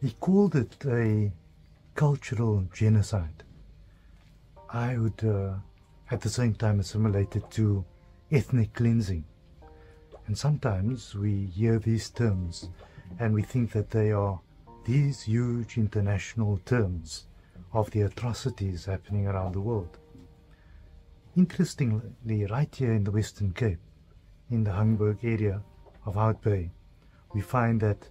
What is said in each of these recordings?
He called it a cultural genocide. I would at the same time assimilate it to ethnic cleansing. And sometimes we hear these terms and we think that they are these huge international terms of the atrocities happening around the world. Interestingly, right here in the Western Cape, in the Hangberg area of Hout Bay, we find that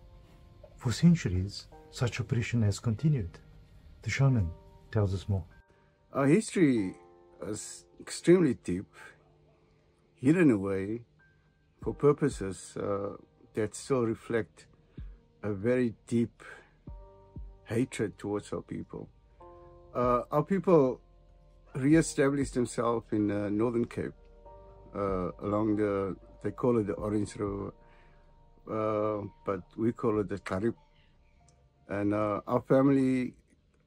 for centuries such oppression has continued. The shaman tells us more. Our history is extremely deep, hidden away for purposes that still reflect a very deep hatred towards our people. Our people re-established themselves in Northern Cape, along they call it the Orange River, but we call it the Karib. And our family,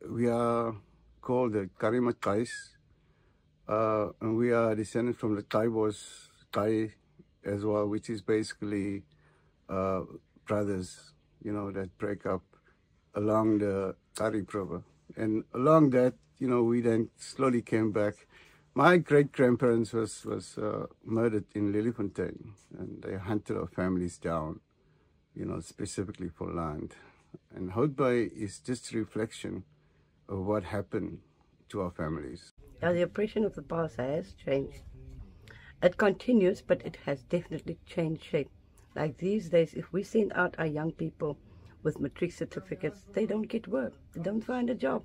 we are called the Karimakais, and we are descended from the Taibos, Tai as well, which is basically brothers, that break up along the Karib River. And along that, we then slowly came back. My great-grandparents was murdered in Lillifontein, and they hunted our families down, specifically for land. And Hout Bay is just a reflection of what happened to our families. Now, the oppression of the past has changed. It continues, but it has definitely changed shape. Like these days, if we send out our young people with matric certificates, they don't get work. They don't find a job.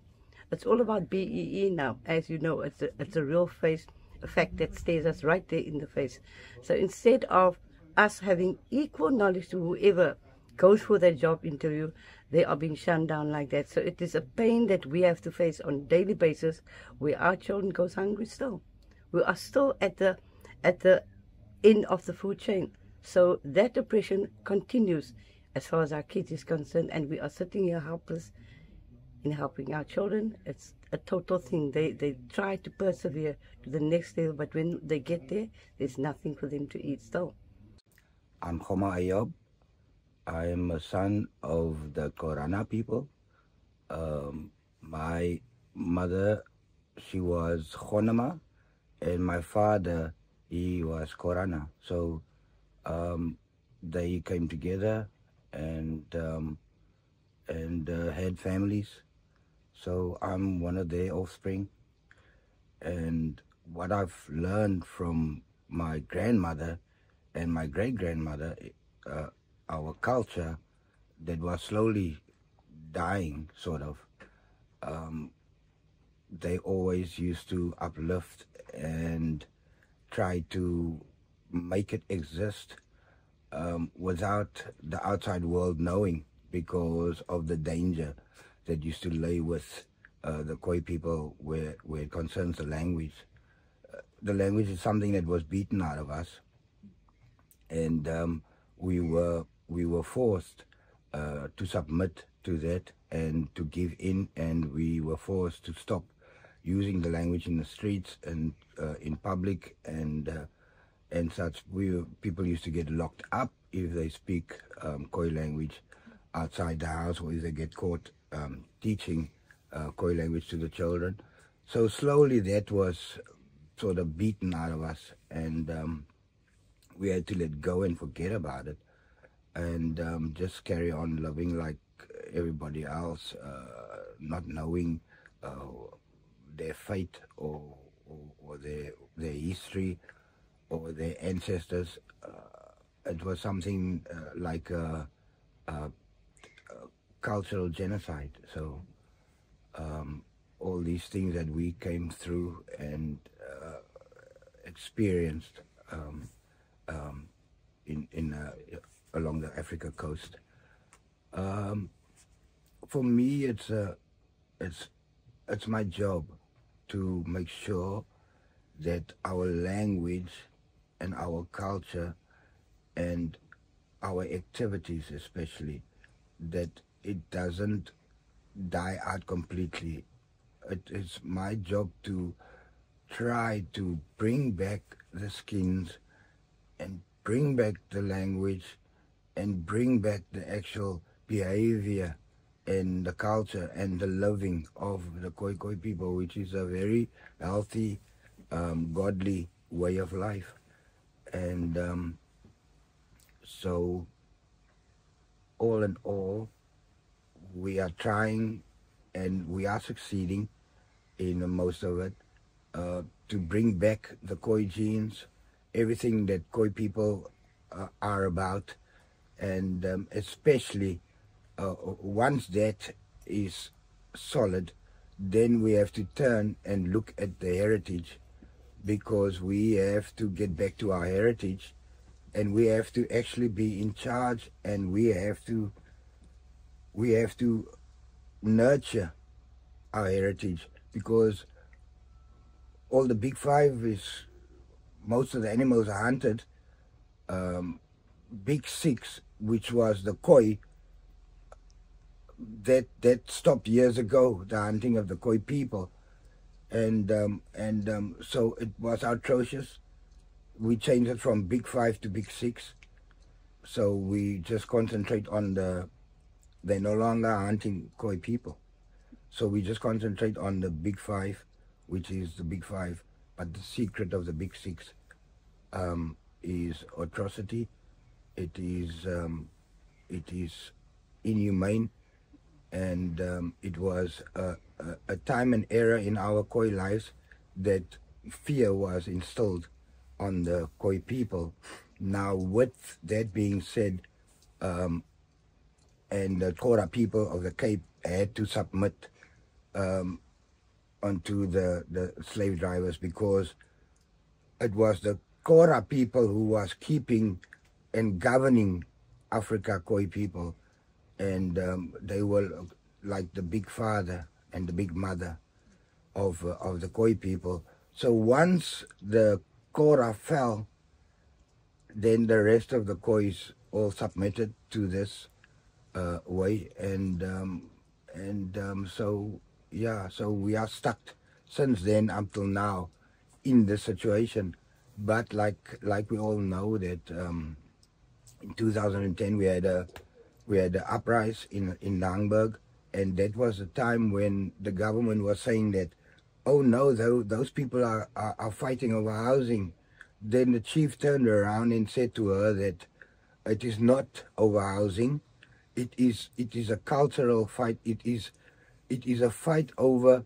It's all about BEE now. As you know, it's a real face, a fact that stares us right there in the face. So instead of us having equal knowledge to whoever goes for their job interview, they are being shunned down like that. So it is a pain that we have to face on a daily basis, where our children goes hungry still. We are still at the end of the food chain. So that oppression continues as far as our kids is concerned, and we are sitting here helpless in helping our children. It's a total thing. They try to persevere to the next level, but when they get there, there's nothing for them to eat still. I'm Khoma Ayob. I am a son of the Korana people. My mother, she was Khonama, and my father, he was Korana. So they came together and had families. So I'm one of their offspring. And what I've learned from my grandmother and my great-grandmother, our culture that was slowly dying, sort of, they always used to uplift and try to make it exist without the outside world knowing, because of the danger that used to lay with the Khoi people where it concerns the language. The language is something that was beaten out of us, and we were forced to submit to that and to give in, and we were forced to stop using the language in the streets and in public and such. People used to get locked up if they speak Khoi language outside the house, or if they get caught teaching Khoi language to the children. So slowly that was sort of beaten out of us, and we had to let go and forget about it, and just carry on living like everybody else, not knowing their fate or their history or their ancestors. It was something like a cultural genocide. So all these things that we came through and experienced along the Africa coast. For me, it's my job to make sure that our language and our culture and our activities, especially, that it doesn't die out completely. It is my job to try to bring back the skins and bring back the language and bring back the actual behavior and the culture and the living of the Khoi people, which is a very healthy, godly way of life. And so all in all, we are trying and we are succeeding in most of it, to bring back the Khoi genes, everything that Khoi people are about, and especially once that is solid, then we have to turn and look at the heritage, because we have to get back to our heritage, and we have to actually be in charge, and we have to nurture our heritage, because all the big five is, most of the animals are hunted. Big six, which was the Khoi, that stopped years ago, the hunting of the Khoi people, and so it was atrocious. We changed it from big five to big six, so we just concentrate on they're no longer hunting Khoi people, so we just concentrate on the big five, which is the big five. But the secret of the big six is atrocity. It is inhumane, and it was a time and era in our Khoi lives that fear was instilled on the Khoi people. Now, with that being said, and the Kora people of the Cape had to submit onto the slave drivers, because it was the Kora people who was keeping and governing Africa Khoi people, and they were like the big father and the big mother of the Khoi people. So once the Kora fell, then the rest of the Khois all submitted to this way, and so yeah, so we are stuck since then until now in this situation. But like we all know that in 2010 we had a uprising in Hangberg, and that was a time when the government was saying that, oh no, those people are fighting over housing. Then the chief turned around and said to her that it is not over housing. It is a cultural fight. It is a fight over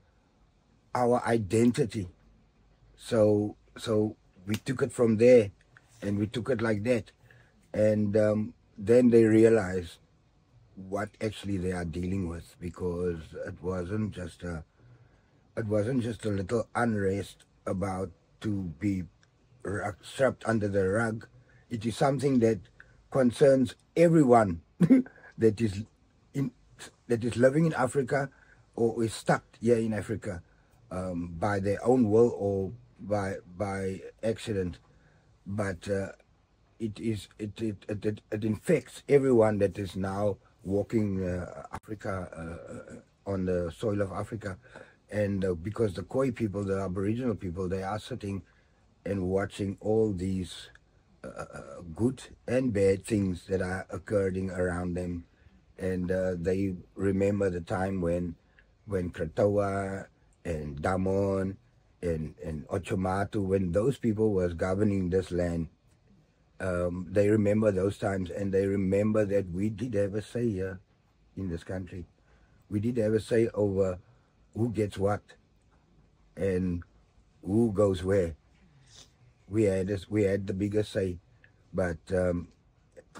our identity. So we took it from there, and we took it like that, and then they realized what actually they are dealing with, because it wasn't just a little unrest about to be swept under the rug. It is something that concerns everyone that is living in Africa or is stuck here in Africa by their own will or by accident. But it infects everyone that is now walking Africa on the soil of Africa, and because the Khoi people, the Aboriginal people, they are sitting and watching all these good and bad things that are occurring around them, and they remember the time when Kratoa and Damon and Ochomatu, when those people was governing this land. They remember those times, and they remember that we did have a say here in this country. We did have a say over who gets what and who goes where. We had the biggest say, but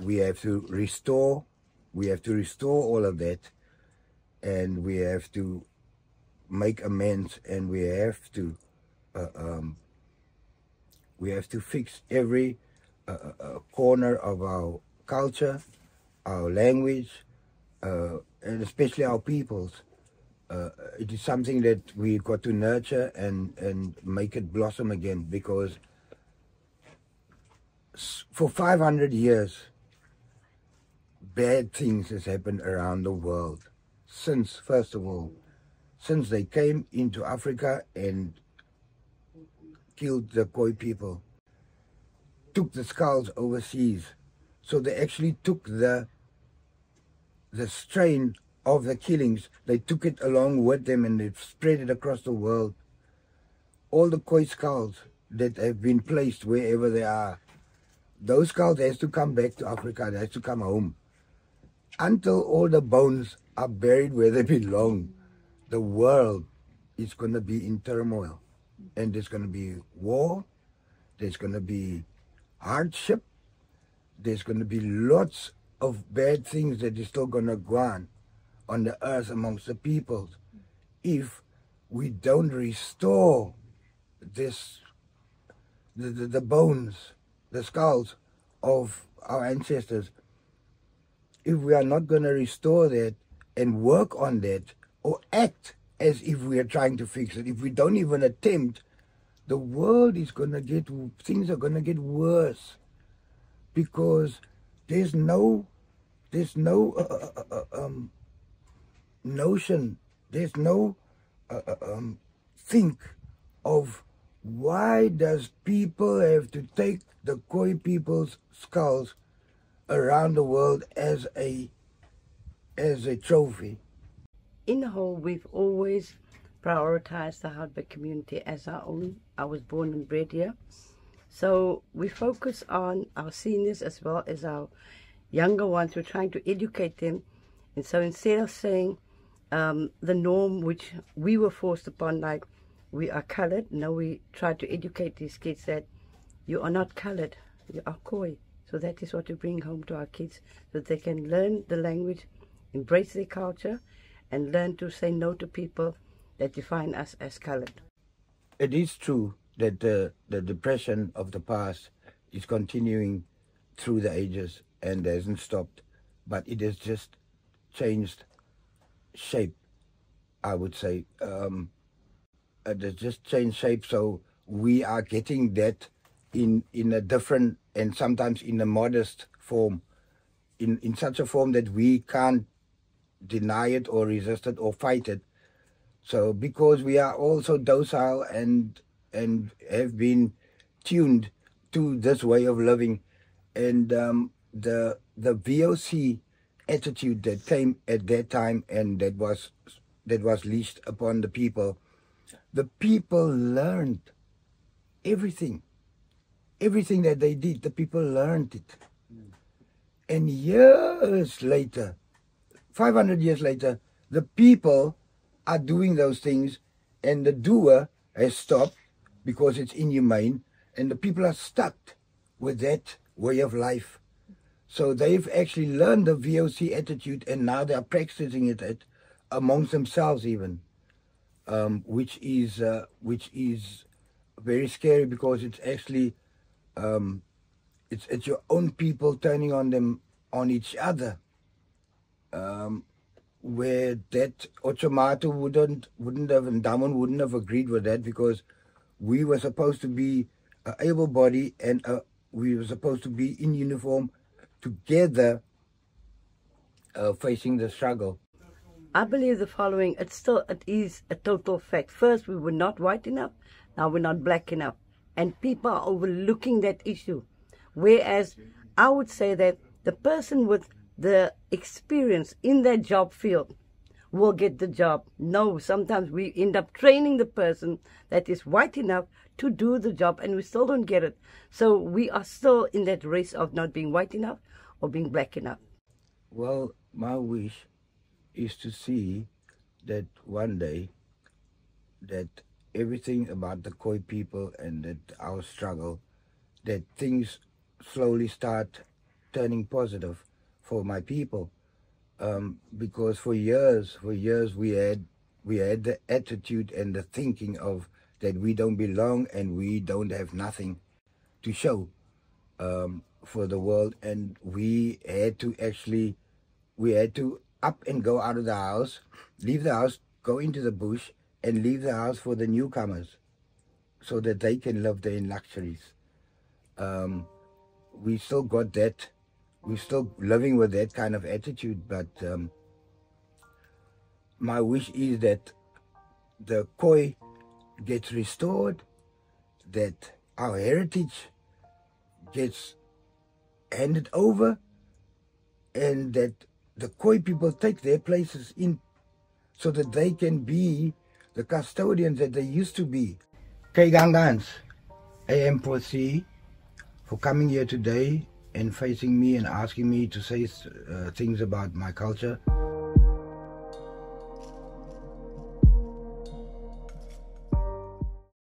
we have to restore. We have to restore all of that, and we have to make amends, and we have to fix every corner of our culture, our language, and especially our peoples. It is something that we got to nurture and make it blossom again, because for 500 years, bad things has happened around the world. Since, first of all, since they came into Africa and killed the Khoi people, took the skulls overseas. So they actually took the strain of the killings, they took it along with them and they've spread it across the world. All the Khoi skulls that have been placed wherever they are, those skulls has to come back to Africa, they has to come home. Until all the bones are buried where they belong, the world is going to be in turmoil. And there's going to be war, there's going to be hardship, there's going to be lots of bad things that is still going to go on the earth amongst the peoples if we don't restore this, the bones, the skulls of our ancestors. If we are not going to restore that and work on that or act as if we are trying to fix it, if we don't even attempt, the world is going to get, things are going to get worse, because there's no notion, there's no think of why does people have to take the Khoi people's skulls around the world as a trophy. In the whole, we've always prioritized the Hout Bay community as our own. I was born and bred here. So we focus on our seniors as well as our younger ones. We're trying to educate them. And so instead of saying the norm which we were forced upon, like we are colored, now we try to educate these kids that you are not colored, you are Khoi. So that is what we bring home to our kids, so that they can learn the language, embrace their culture, and learn to say no to people that define us as colored. It is true that the depression of the past is continuing through the ages and hasn't stopped, but it has just changed shape, I would say. It has just changed shape, so we are getting that in a different and sometimes in a modest form, in such a form that we can't deny it or resist it or fight it. So because we are also docile and have been tuned to this way of living, and the VOC attitude that came at that time and that was leashed upon the people learned everything that they did. The people learned it. And years later, 500 years later, the people are doing those things, and the doer has stopped because it's inhumane, and the people are stuck with that way of life. So they've actually learned the VOC attitude, and now they are practicing it amongst themselves even, which is very scary, because it's actually it's your own people turning on each other. Where that Ochomatu wouldn't have, and Damon wouldn't have agreed with that, because we were supposed to be able-bodied and we were supposed to be in uniform together, facing the struggle. I believe the following: it is a total fact. First, we were not white enough, now we're not black enough, and people are overlooking that issue. Whereas I would say that the person with the experience in that job field will get the job. No, sometimes we end up training the person that is white enough to do the job, and we still don't get it. So we are still in that race of not being white enough or being black enough. Well, my wish is to see that one day that everything about the Khoi people and that our struggle, that things slowly start turning positive for my people, because for years we had the attitude and the thinking of that we don't belong and we don't have nothing to show for the world, and we had to up and go out of the house, leave the house, go into the bush, and leave the house for the newcomers, so that they can live there in luxuries. We still got that. We're still living with that kind of attitude, but my wish is that the Khoi gets restored, that our heritage gets handed over, and that the Khoi people take their places in so that they can be the custodians that they used to be. Kei Gangans, AM4C, for coming here today and facing me and asking me to say things about my culture.